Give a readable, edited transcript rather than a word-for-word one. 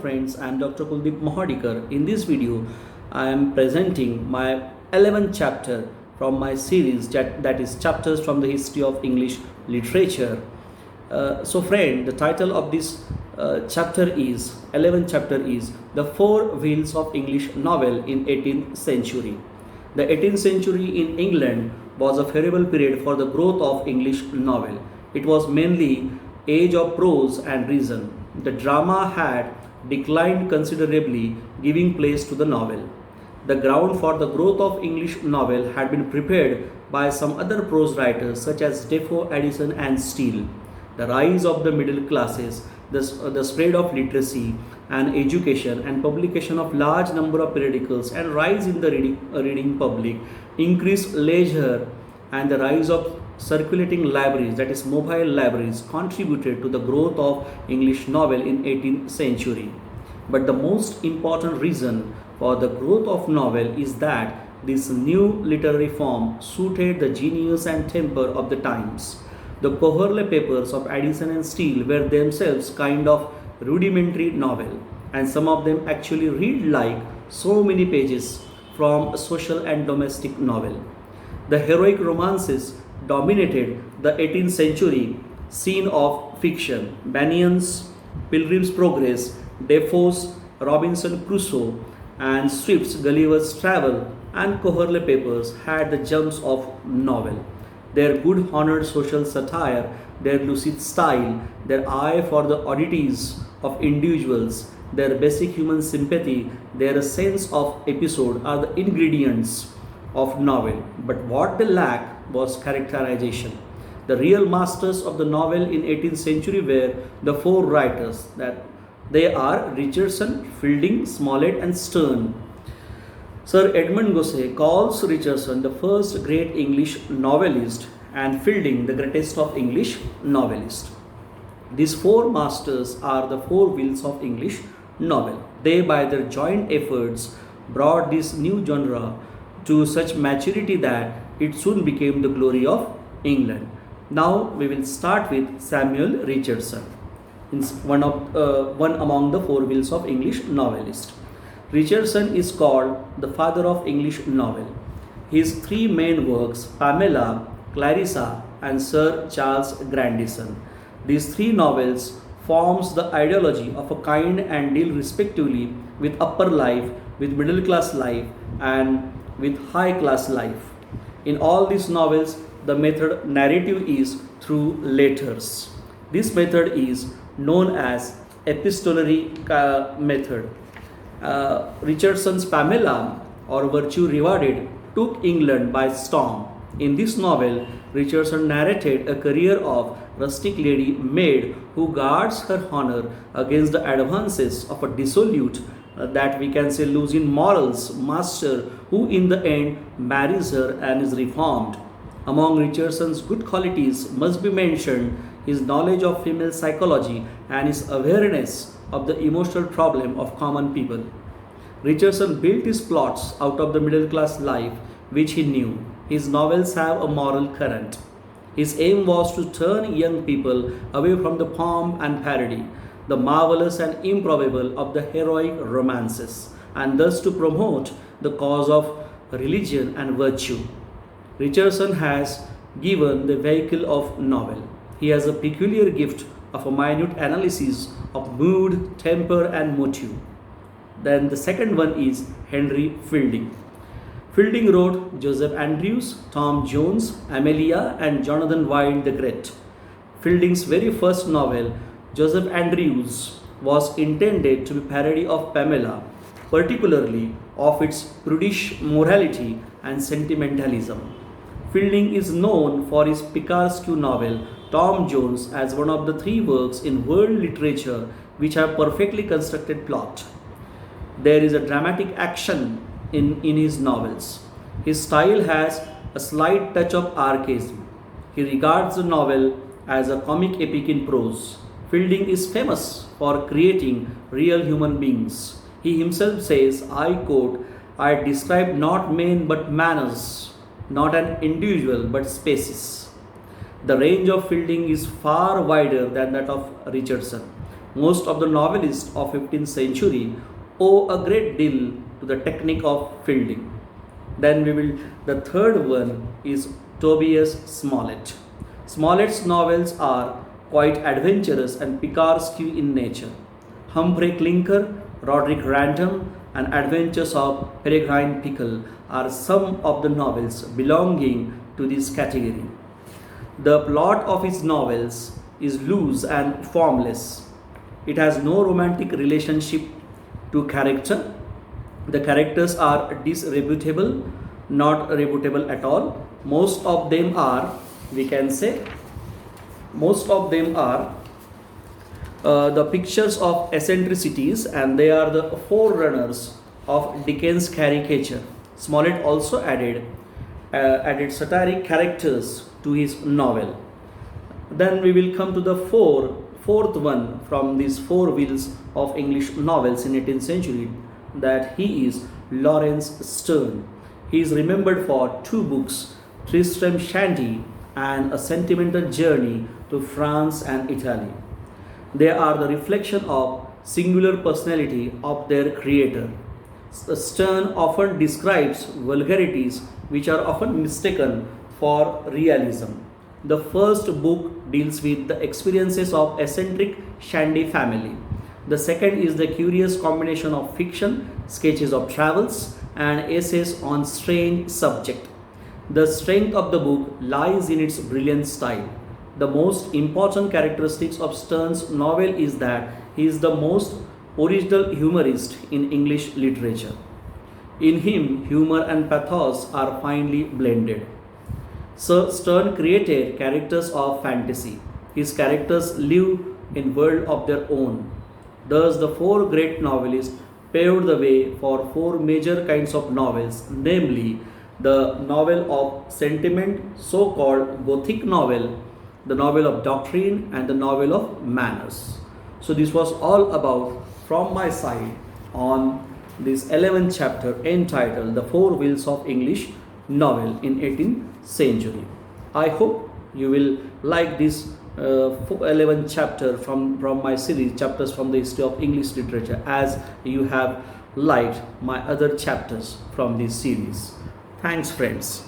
friends, I am Dr. Kuldeep Mohadikar. In this video, I am presenting my 11th chapter from my series that is Chapters from the History of English Literature. So friend, the title of this chapter is 11th chapter is The Four Wheels of English Novel in 18th Century. The 18th century in England was a favorable period for the growth of English novel. It was mainly age of prose and reason. The drama had declined considerably, giving place to the novel. The ground for the growth of English novel had been prepared by some other prose writers such as Defoe, Addison and Steele. The rise of the middle classes, the spread of literacy and education and publication of large number of periodicals and rise in the reading public, increased leisure and the rise of circulating libraries, that is mobile libraries, contributed to the growth of English novel in 18th century. But the most important reason for the growth of novel is that this new literary form suited the genius and temper of the times. The Cohorley papers of Addison and Steele were themselves kind of rudimentary novel, and some of them actually read like so many pages from a social and domestic novel. The heroic romances dominated the 18th century scene of fiction. Bunyan's Pilgrim's Progress, Defoe's Robinson Crusoe, and Swift's Gulliver's Travel and Cohorley papers had the germs of novel. Their good honored social satire, their lucid style, their eye for the oddities of individuals, their basic human sympathy, their sense of episode are the ingredients of novel. But what they lacked was characterization. The real masters of the novel in 18th century were the four writers, that they are Richardson, Fielding, Smollett and Sterne. Sir Edmund Gosse calls Richardson the first great English novelist and Fielding the greatest of English novelists. These four masters are the four wheels of English novel. They, by their joint efforts, brought this new genre to such maturity that it soon became the glory of England. Now we will start with Samuel Richardson, one among the four wheels of English novelists. Richardson is called the father of English novel. His three main works, Pamela, Clarissa and Sir Charles Grandison. These three novels forms the ideology of a kind and deal respectively with upper life, with middle class life and with high class life. In all these novels, the method narrative is through letters. This method is known as epistolary method. Richardson's Pamela, or Virtue Rewarded, took England by storm. In this novel, Richardson narrated a career of rustic lady maid who guards her honor against the advances of a dissolute, that we can say losing morals, master who in the end marries her and is reformed. Among Richardson's good qualities must be mentioned his knowledge of female psychology and his awareness of the emotional problem of common people. Richardson built his plots out of the middle class life which he knew. His novels have a moral current. His aim was to turn young people away from the pomp and parody, the marvelous and improbable of the heroic romances, and thus to promote the cause of religion and virtue. Richardson has given the vehicle of novel. He has a peculiar gift of a minute analysis of mood, temper and motive. Then the second one is Henry Fielding. Fielding wrote Joseph Andrews, Tom Jones, Amelia and Jonathan Wild the Great. Fielding's very first novel, Joseph Andrews, was intended to be parody of Pamela, particularly of its prudish morality and sentimentalism. Fielding is known for his picaresque novel Tom Jones as one of the three works in world literature which have perfectly constructed plot. There is a dramatic action in his novels. His style has a slight touch of archaism. He regards the novel as a comic epic in prose. Fielding is famous for creating real human beings. He himself says, I quote, I describe not men but manners, not an individual but spaces. The range of Fielding is far wider than that of Richardson. Most of the novelists of 15th century owe a great deal to the technique of fielding. Then the third one is Tobias Smallet. Smallet's novels are quite adventurous and picaresque in nature. Humphrey Clinker, Roderick Random, and Adventures of Peregrine Pickle are some of the novels belonging to this category. The plot of his novels is loose and formless. It has no romantic relationship to character. The characters are disreputable, not reputable at all. Most of them are, we can say, most of them are the pictures of eccentricities, and they are the forerunners of Dickens' caricature. Smollett also added satiric characters to his novel. Then we will come to the fourth one from these four wheels of English novels in 18th century, that he is Lawrence Sterne. He is remembered for two books, Tristram Shandy and A Sentimental Journey to France and Italy. They are the reflection of singular personality of their creator. Sterne often describes vulgarities which are often mistaken for realism. The first book deals with the experiences of eccentric Shandy family. The second is the curious combination of fiction, sketches of travels, and essays on strange subject. The strength of the book lies in its brilliant style. The most important characteristics of Sterne's novel is that he is the most original humorist in English literature. In him, humor and pathos are finely blended. Sir Sterne created characters of fantasy. His characters live in world of their own. Thus, the four great novelists paved the way for four major kinds of novels, namely the novel of sentiment, so-called Gothic novel, the novel of doctrine, and the novel of manners. So this was all about from my side on this 11th chapter entitled The Four Wheels of English Novel in 18th Century. I hope you will like this 11th chapter from my series, Chapters from the History of English Literature, as you have liked my other chapters from this series. Thanks, friends.